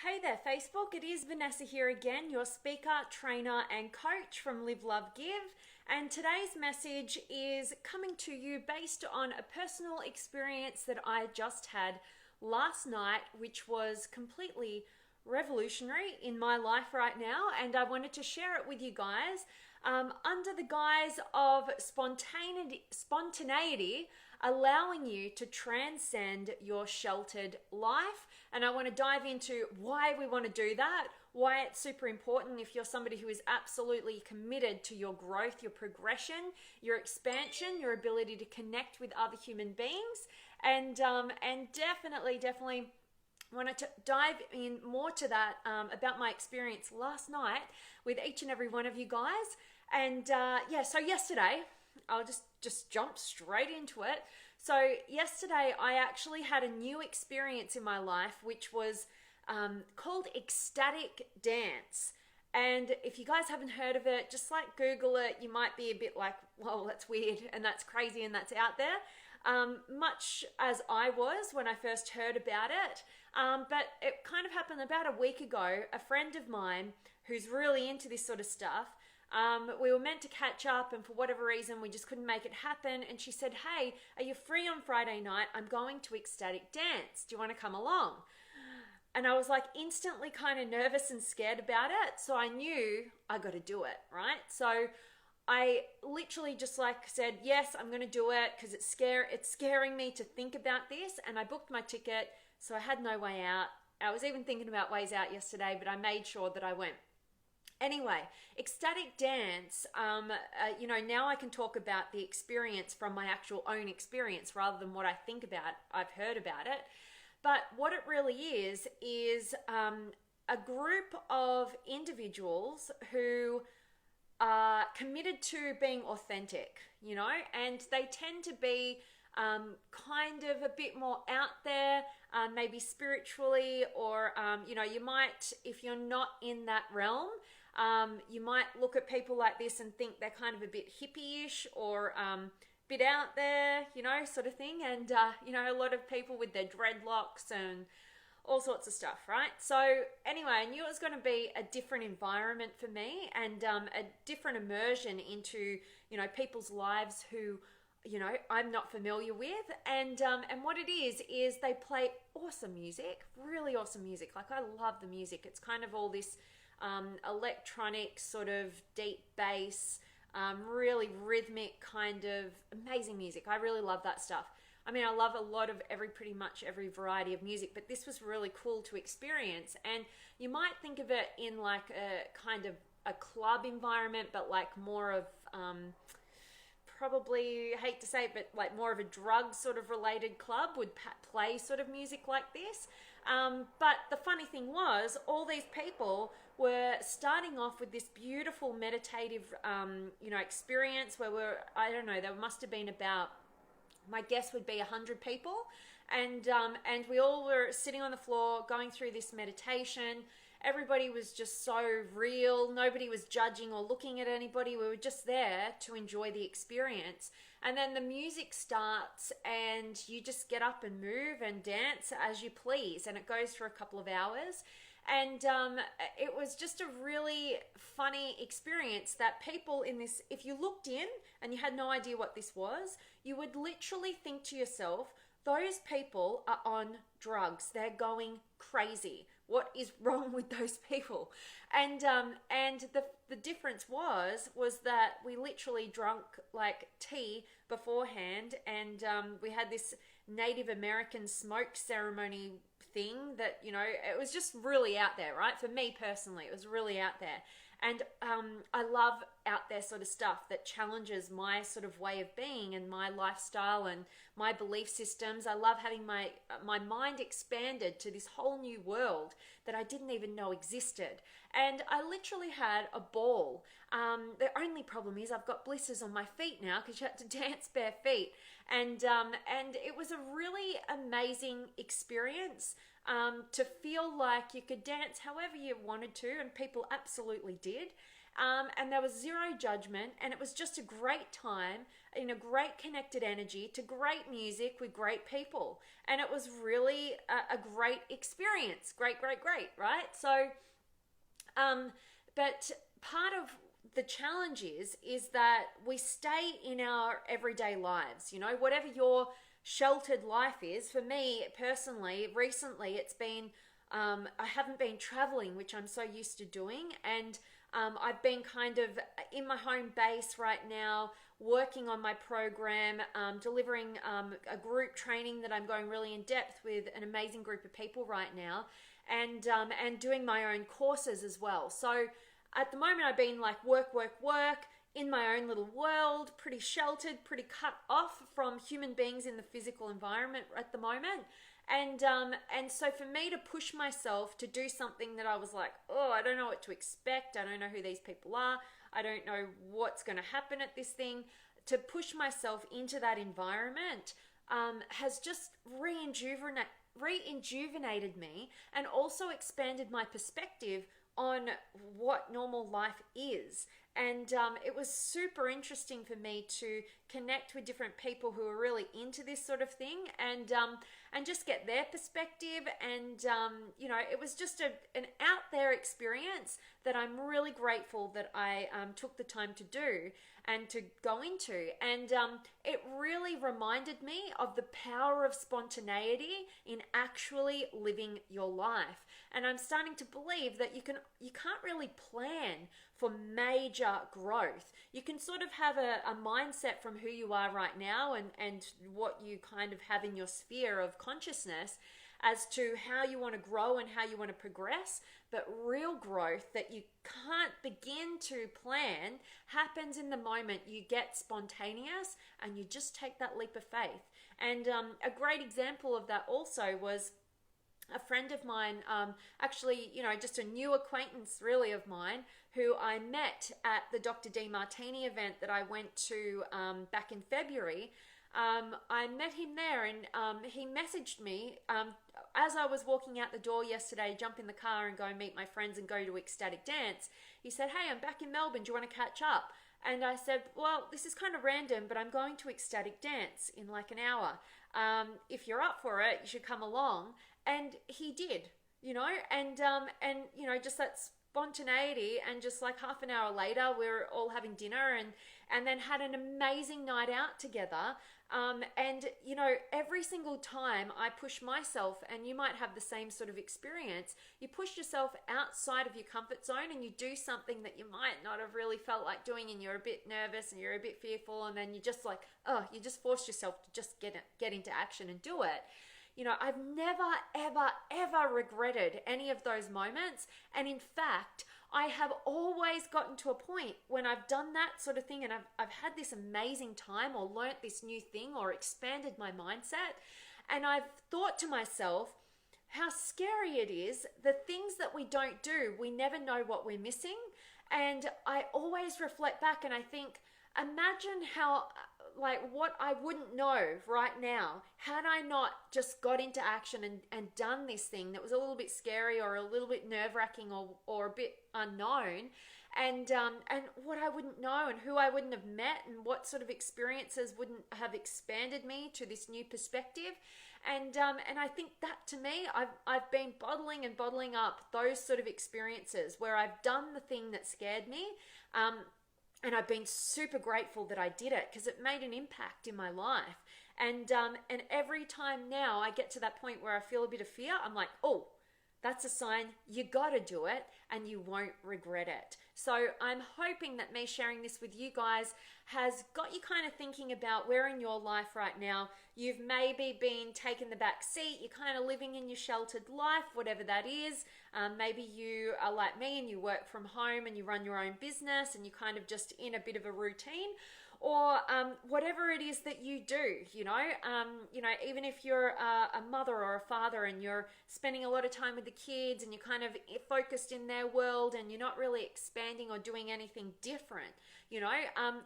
Hey there, Facebook. It is Vanessa here again, your speaker, trainer, and coach from Live, Love, Give. And today's message is coming to you based on a personal experience that I just had last night, which was completely revolutionary in my life right now. And I wanted to share it with you guys under the guise of spontaneity, allowing you to transcend your sheltered life. And I want to dive into why we want to do that, why it's super important if you're somebody who is absolutely committed to your growth, your progression, your expansion, your ability to connect with other human beings, and definitely wanted to dive in more to that about my experience last night with each and every one of you guys. And so yesterday, I'll just jump straight into it. So yesterday I actually had a new experience in my life, which was called ecstatic dance. And if you guys haven't heard of it, just like Google it. You might be a bit like, whoa, that's weird and that's crazy and that's out there. Much as I was when I first heard about it. But it kind of happened about a week ago. A friend of mine who's really into this sort of stuff, we were meant to catch up, and for whatever reason we just couldn't make it happen, and she said, hey, are you free on Friday night? I'm going to ecstatic dance. Do you want to come along? And I was like instantly kind of nervous and scared about it, so I knew I got to do it, right? So I literally just said, yes, I'm going to do it because it's scaring me to think about this, and I booked my ticket, so I had no way out. I was even thinking about ways out yesterday, but I made sure that I went. Anyway, ecstatic dance, now I can talk about the experience from my actual own experience rather than what I think about, I've heard about it. But what it really is a group of individuals who are committed to being authentic, and they tend to be kind of a bit more out there, maybe spiritually, or, you might, if you're not in that realm, you might look at people like this and think they're kind of a bit hippie-ish or bit out there, sort of thing. And, a lot of people with their dreadlocks and all sorts of stuff, right? So anyway, I knew it was going to be a different environment for me and a different immersion into, people's lives who, I'm not familiar with. And what it is they play awesome music, really awesome music. Like, I love the music. It's kind of all this electronic sort of deep bass, really rhythmic kind of amazing music. I really love that stuff. I mean, I love a lot of pretty much every variety of music, but this was really cool to experience. And you might think of it in like a kind of a club environment, but like more of probably, hate to say it, but like more of a drug sort of related club would play sort of music like this. But the funny thing was, all these people were starting off with this beautiful meditative, experience where there must have been about, my guess would be 100 people. And we all were sitting on the floor going through this meditation. Everybody was just so real. Nobody was judging or looking at anybody. We were just there to enjoy the experience. And then the music starts and you just get up and move and dance as you please. And it goes for a couple of hours. And it was just a really funny experience that people in this, if you looked in and you had no idea what this was, you would literally think to yourself, those people are on drugs. They're going crazy. What is wrong with those people? And the difference was that we literally drunk like tea beforehand, and we had this Native American smoke ceremony thing that, it was just really out there, right? For me personally, it was really out there. And I love out there sort of stuff that challenges my sort of way of being and my lifestyle and my belief systems. I love having my mind expanded to this whole new world that I didn't even know existed. And I literally had a ball. The only problem is I've got blisters on my feet now because you had to dance bare feet. And it was a really amazing experience. To feel like you could dance however you wanted to, and people absolutely did. and there was zero judgment, and it was just a great time in a great connected energy to great music with great people. And it was really a great experience. Great, right? So, but part of the challenge is that we stay in our everyday lives, whatever your sheltered life is. For me personally, recently it's been, I haven't been traveling, which I'm so used to doing. And I've been kind of in my home base right now, working on my program, delivering a group training that I'm going really in depth with an amazing group of people right now, and doing my own courses as well. So at the moment I've been like work, in my own little world, pretty sheltered, pretty cut off from human beings in the physical environment at the moment. And so for me to push myself to do something that I was like, oh, I don't know what to expect. I don't know who these people are. I don't know what's going to happen at this thing. To push myself into that environment has just rejuvenated me, and also expanded my perspective on what normal life is. And it was super interesting for me to connect with different people who are really into this sort of thing, and just get their perspective. And it was just an out there experience that I'm really grateful that I took the time to do and to go into. And it really reminded me of the power of spontaneity in actually living your life. And I'm starting to believe that you can't really plan for major growth. You can sort of have a mindset from who you are right now, and what you kind of have in your sphere of consciousness as to how you want to grow and how you want to progress. But real growth that you can't begin to plan happens in the moment you get spontaneous and you just take that leap of faith. And a great example of that also was a friend of mine, actually, just a new acquaintance really of mine, who I met at the Dr. Demartini event that I went to back in February. I met him there, and he messaged me as I was walking out the door yesterday, jump in the car and go and meet my friends and go to Ecstatic Dance. He said, hey, I'm back in Melbourne, do you want to catch up? And I said, well, this is kind of random, but I'm going to Ecstatic Dance in like an hour. If you're up for it, you should come along. And he did, and just that spontaneity. And just like half an hour later, we were all having dinner and then had an amazing night out together. And every single time I push myself, and you might have the same sort of experience, you push yourself outside of your comfort zone and you do something that you might not have really felt like doing, and you're a bit nervous and you're a bit fearful, and then you just like, you just force yourself to just get into action and do it. I've never, ever regretted any of those moments. And in fact, I have always gotten to a point when I've done that sort of thing, and I've had this amazing time, or learnt this new thing, or expanded my mindset. And I've thought to myself how scary it is, the things that we don't do, we never know what we're missing. And I always reflect back and I think, imagine how, what I wouldn't know right now had I not just got into action and done this thing that was a little bit scary, or a little bit nerve-wracking, or a bit unknown, and what I wouldn't know, and who I wouldn't have met, and what sort of experiences wouldn't have expanded me to this new perspective. And I think that, to me, I've been bottling up those sort of experiences where I've done the thing that scared me. And I've been super grateful that I did it, because it made an impact in my life. And every time now I get to that point where I feel a bit of fear, I'm like, oh, that's a sign you got to do it and you won't regret it. So I'm hoping that me sharing this with you guys has got you kind of thinking about where in your life right now you've maybe been taking the back seat. You're kind of living in your sheltered life, whatever that is. Maybe you are like me and you work from home and you run your own business and you're kind of just in a bit of a routine. Or whatever it is that you do, even if you're a mother or a father and you're spending a lot of time with the kids and you're kind of focused in their world and you're not really expanding or doing anything different,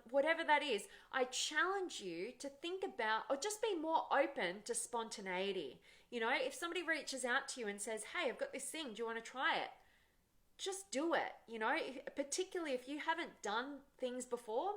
whatever that is, I challenge you to think about, or just be more open to spontaneity. If somebody reaches out to you and says, hey, I've got this thing, do you want to try it? just do it. Particularly if you haven't done things before,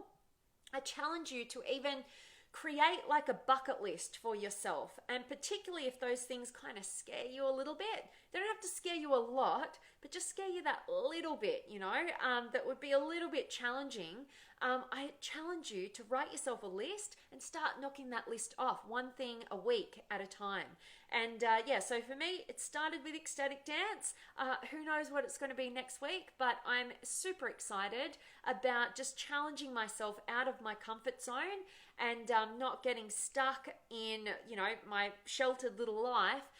I challenge you to even create like a bucket list for yourself. And particularly if those things kind of scare you a little bit, they don't have to scare you a lot, but just scare you that little bit, that would be a little bit challenging. I challenge you to write yourself a list and start knocking that list off, one thing a week at a time. And so for me, it started with ecstatic dance. Who knows what it's going to be next week, but I'm super excited about just challenging myself out of my comfort zone and not getting stuck in, my sheltered little life,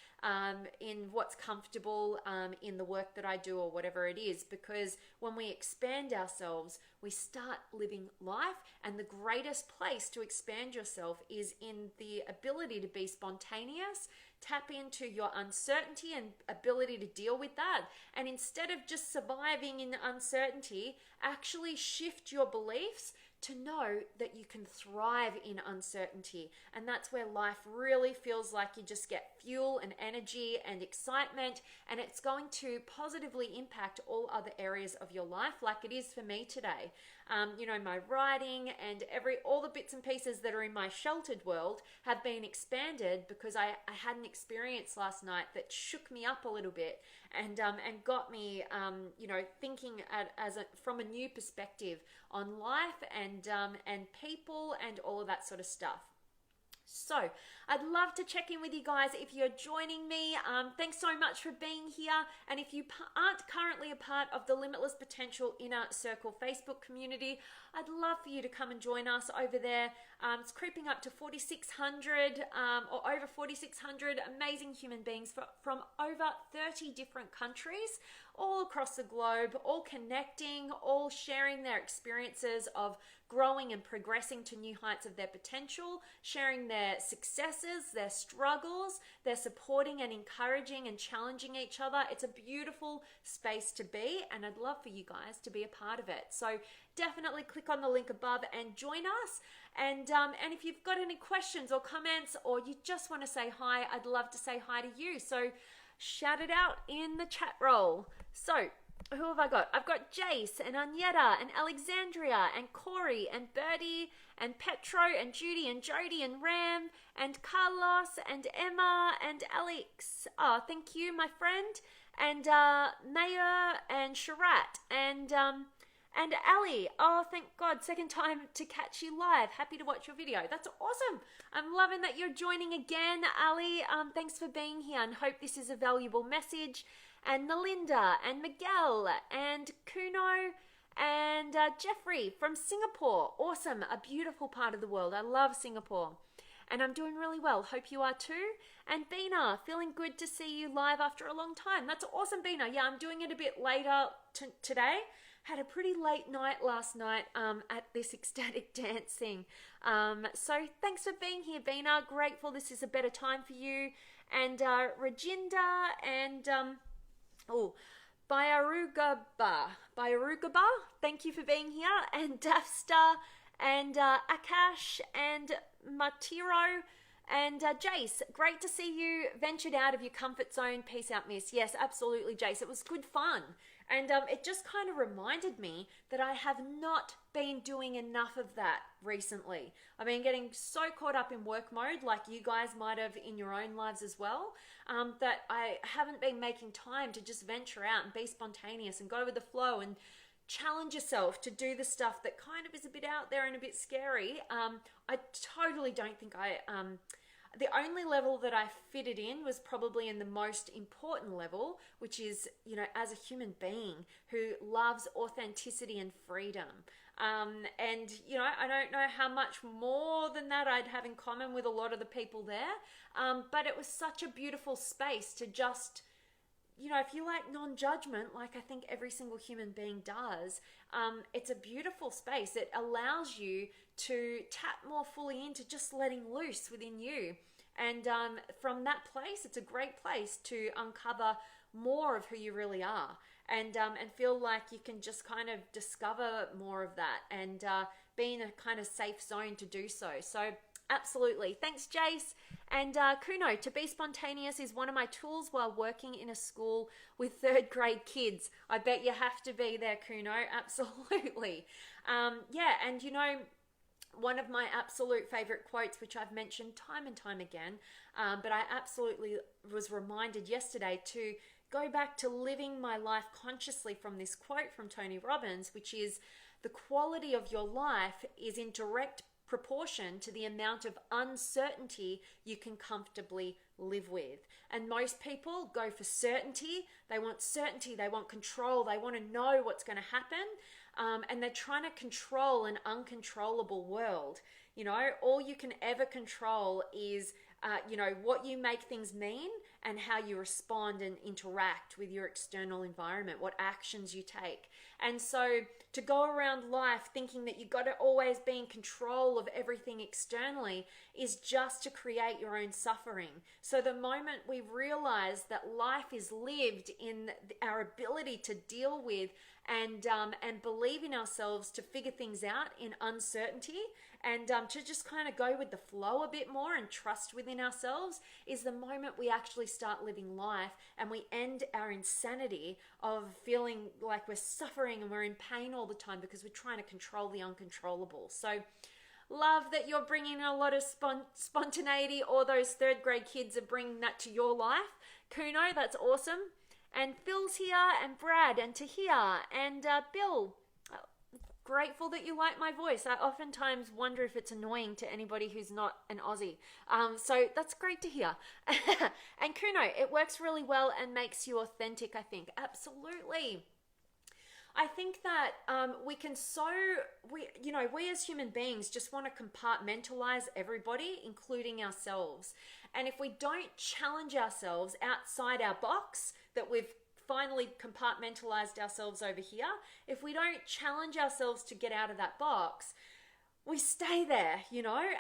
in what's comfortable, in the work that I do or whatever it is. Because when we expand ourselves, we start living life, and the greatest place to expand yourself is in the ability to be spontaneous. Tap into your uncertainty and ability to deal with that. And instead of just surviving in uncertainty, actually shift your beliefs to know that you can thrive in uncertainty. And that's where life really feels like you just get fuel and energy and excitement, and it's going to positively impact all other areas of your life, like it is for me today. My writing and all the bits and pieces that are in my sheltered world have been expanded because I had an experience last night that shook me up a little bit and got me thinking from a new perspective on life and people and all of that sort of stuff. So I'd love to check in with you guys if you're joining me. Thanks so much for being here. And if you aren't currently a part of the Limitless Potential Inner Circle Facebook community, I'd love for you to come and join us over there. It's creeping up to 4,600 or over 4,600 amazing human beings from over 30 different countries, all across the globe, all connecting, all sharing their experiences of growing and progressing to new heights of their potential, sharing their successes, their struggles. They're supporting and encouraging and challenging each other. It's a beautiful space to be, and I'd love for you guys to be a part of it. So definitely click on the link above and join us. And if you've got any questions or comments, or you just want to say hi, I'd love to say hi to you. So shout it out in the chat roll. So who have I got? I've got Jace and Agneta and Alexandria and Corey and Birdie and Petro and Judy and Jody and Ram and Carlos and Emma and Alex. Oh, thank you, my friend. And Mayor and Sharat and Ali. Oh, thank God. Second time to catch you live. Happy to watch your video. That's awesome. I'm loving that you're joining again, Ali. Thanks for being here, and hope this is a valuable message. And Melinda and Miguel and Kuno and Jeffrey from Singapore. Awesome. A beautiful part of the world. I love Singapore. And I'm doing really well. Hope you are too. And Bina, feeling good to see you live after a long time. That's awesome, Bina. Yeah, I'm doing it a bit later today. Had a pretty late night last night at this ecstatic dancing. So thanks for being here, Bina. Grateful this is a better time for you. And Reginda and Bayarugaba, thank you for being here. And Dafstar and Akash and Matiro and Jace, great to see you ventured out of your comfort zone. Peace out, miss. Yes, absolutely, Jace. It was good fun. And it just kind of reminded me that I have not been doing enough of that recently. I've been getting so caught up in work mode, like you guys might have in your own lives as well, that I haven't been making time to just venture out and be spontaneous and go with the flow and challenge yourself to do the stuff that kind of is a bit out there and a bit scary. I totally don't think the only level that I fitted in was probably in the most important level, which is, as a human being who loves authenticity and freedom. And, I don't know how much more than that I'd have in common with a lot of the people there. But it was such a beautiful space to just, if you like non-judgment, like I think every single human being does, it's a beautiful space. It allows you to tap more fully into just letting loose within you. And from that place, it's a great place to uncover more of who you really are and feel like you can just kind of discover more of that and be in a kind of safe zone to do so. So Absolutely. Thanks, Jace. And Kuno, to be spontaneous is one of my tools while working in a school with third grade kids. I bet you have to be there, Kuno. Absolutely. Yeah, and one of my absolute favorite quotes, which I've mentioned time and time again, but I absolutely was reminded yesterday to go back to living my life consciously from this quote from Tony Robbins, which is, the quality of your life is in direct proportion to the amount of uncertainty you can comfortably live with. And most people go for certainty. They want control, they want to know what's going to happen, and they're trying to control an uncontrollable world. All you can ever control is what you make things mean and how you respond and interact with your external environment, what actions you take. And so to go around life thinking that you've got to always be in control of everything externally is just to create your own suffering. So the moment we realize that life is lived in our ability to deal with and believe in ourselves to figure things out in uncertainty, and to just kind of go with the flow a bit more and trust within ourselves, is the moment we actually start living life and we end our insanity of feeling like we're suffering and we're in pain all the time because we're trying to control the uncontrollable. So love that you're bringing a lot of spontaneity, or those third grade kids are bringing that to your life. Kuno, that's awesome. And Phil's here, and Brad, and Tahir, and Bill. Grateful that you like my voice. I oftentimes wonder if it's annoying to anybody who's not an Aussie. So that's great to hear. And Kuno, it works really well and makes you authentic, I think. Absolutely. I think that we as human beings just want to compartmentalize everybody, including ourselves. And if we don't challenge ourselves outside our box that we've finally compartmentalized ourselves over here, if we don't challenge ourselves to get out of that box, we stay there,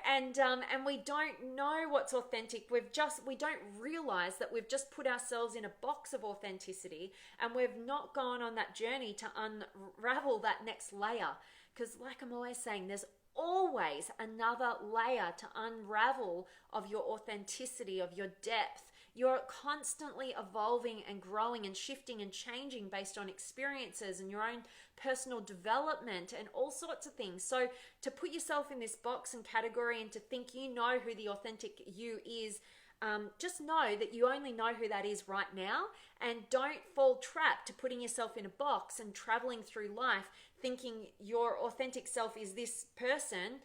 and we don't know what's authentic. We don't realize that we've just put ourselves in a box of authenticity, and we've not gone on that journey to unravel that next layer. Because like I'm always saying, there's always another layer to unravel of your authenticity, of your depth. You're constantly evolving and growing and shifting and changing based on experiences and your own personal development and all sorts of things. So to put yourself in this box and category and to think you know who the authentic you is, just know that you only know who that is right now, and don't fall trap to putting yourself in a box and traveling through life thinking your authentic self is this person,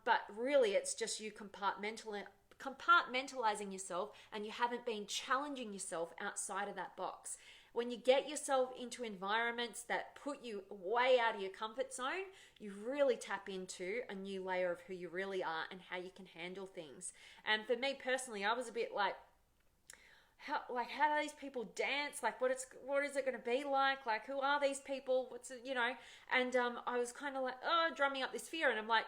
but really it's just you compartmentalizing yourself, and you haven't been challenging yourself outside of that box. When you get yourself into environments that put you way out of your comfort zone, you really tap into a new layer of who you really are and how you can handle things. And for me personally, I was a bit like, how do these people dance? Like, what is it going to be like? Like, who are these people? What's it, And I was kind of like, drumming up this fear, and I'm like,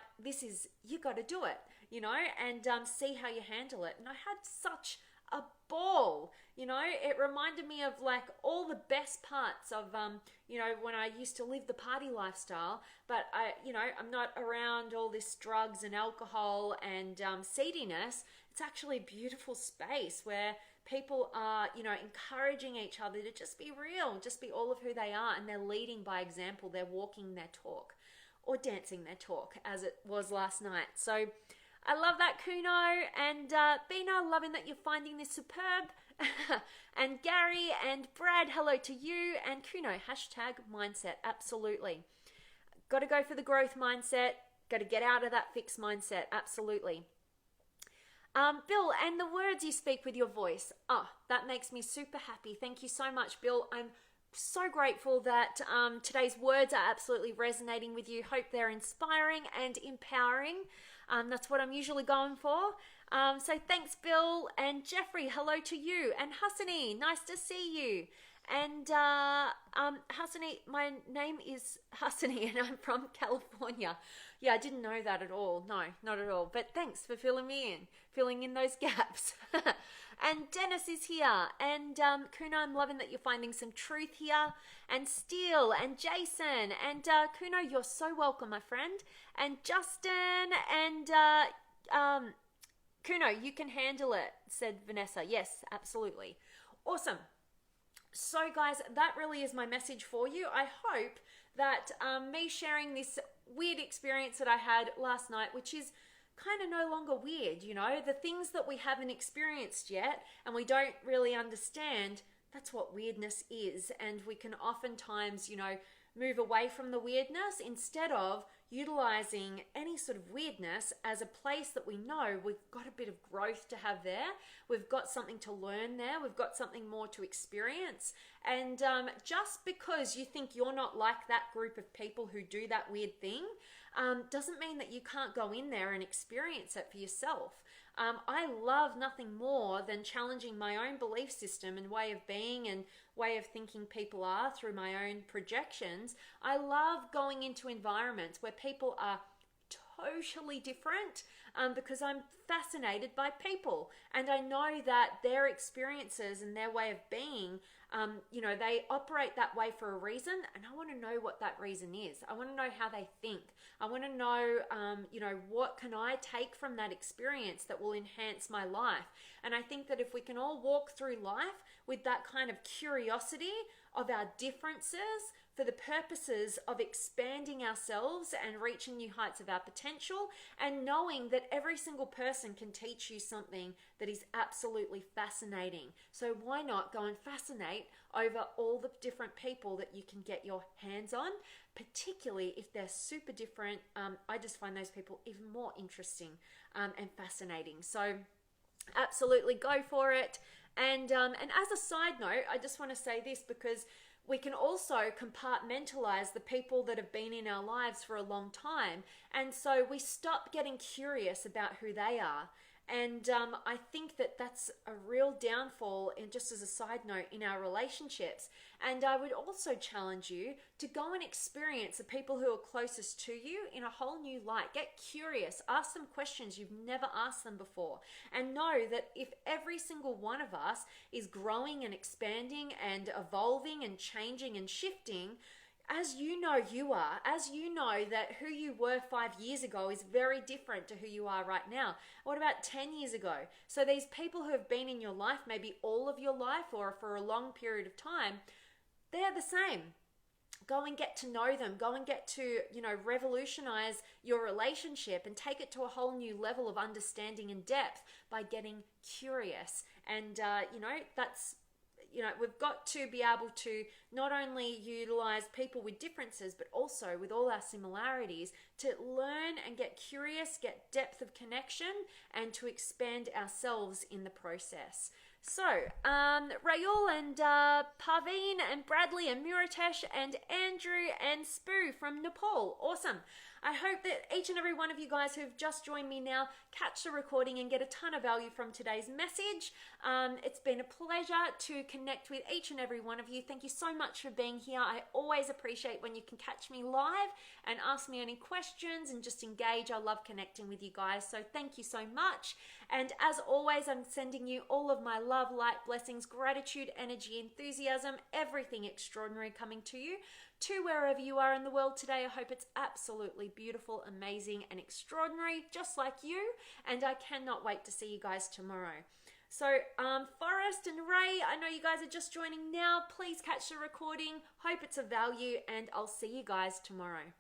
you got to do it, and see how you handle it. And I had such a ball, it reminded me of like all the best parts of, when I used to live the party lifestyle, but I'm not around all this drugs and alcohol and seediness. It's actually a beautiful space where people are, encouraging each other to just be real, just be all of who they are, and they're leading by example. They're walking their talk, or dancing their talk, as it was last night. So I love that, Kuno. And Bina, loving that you're finding this superb. And Gary and Brad, hello to you. And Kuno, #mindset. Absolutely. Got to go for the growth mindset. Got to get out of that fixed mindset. Absolutely. Bill, and the words you speak with your voice. That makes me super happy. Thank you so much, Bill. I'm so grateful that today's words are absolutely resonating with you. Hope they're inspiring and empowering. That's what I'm usually going for. So thanks, Bill. And Jeffrey, hello to you. And Hassani, nice to see you. And Hassani, my name is Hassani and I'm from California. Yeah, I didn't know that at all. No, not at all. But thanks for filling in those gaps. And Dennis is here. And Kuno, I'm loving that you're finding some truth here. And Steele and Jason. And Kuno, you're so welcome, my friend. And Justin and Kuno, you can handle it, said Vanessa. Yes, absolutely. Awesome. So guys, that really is my message for you. I hope that me sharing this weird experience that I had last night, which is kind of no longer weird, you know, the things that we haven't experienced yet and we don't really understand, that's what weirdness is. And we can oftentimes, you know, move away from the weirdness instead of utilizing any sort of weirdness as a place that we know we've got a bit of growth to have there. We've got something to learn there. We've got something more to experience. And just because you think you're not like that group of people who do that weird thing, doesn't mean that you can't go in there and experience it for yourself. I love nothing more than challenging my own belief system and way of being and way of thinking people are through my own projections. I love going into environments where people are totally different because I'm fascinated by people and I know that their experiences and their way of being, you know, they operate that way for a reason, and I want to know what that reason is. I want to know how they think. I want to know, you know, what can I take from that experience that will enhance my life. And I think that if we can all walk through life with that kind of curiosity of our differences for the purposes of expanding ourselves and reaching new heights of our potential, and knowing that every single person can teach you something that is absolutely fascinating. So why not go and fascinate over all the different people that you can get your hands on, particularly if they're super different. I just find those people even more interesting and fascinating. So absolutely go for it. And as a side note, I just want to say this because we can also compartmentalize the people that have been in our lives for a long time. And so we stop getting curious about who they are. And I think that that's a real downfall, and just as a side note, in our relationships. And I would also challenge you to go and experience the people who are closest to you in a whole new light. Get curious, ask them questions you've never asked them before, and know that if every single one of us is growing and expanding and evolving and changing and shifting, as you know you are, as you know that who you were 5 years ago is very different to who you are right now. What about 10 years ago? So these people who have been in your life, maybe all of your life or for a long period of time, they're the same. Go and get to know them. Go and get to, you know, revolutionize your relationship and take it to a whole new level of understanding and depth by getting curious. And, you know, that's, you know, we've got to be able to not only utilize people with differences, but also with all our similarities to learn and get curious, get depth of connection, and to expand ourselves in the process. So, Rayul and Parveen and Bradley and Muritesh and Andrew and Spoo from Nepal. Awesome. I hope that each and every one of you guys who've just joined me now catch the recording and get a ton of value from today's message. It's been a pleasure to connect with each and every one of you. Thank you so much for being here. I always appreciate when you can catch me live and ask me any questions and just engage. I love connecting with you guys. So thank you so much. And as always, I'm sending you all of my love, light, blessings, gratitude, energy, enthusiasm, everything extraordinary coming to you, to wherever you are in the world today. I hope it's absolutely beautiful, amazing, and extraordinary, just like you. And I cannot wait to see you guys tomorrow. So, Forrest and Ray, I know you guys are just joining now. Please catch the recording. Hope it's of value, and I'll see you guys tomorrow.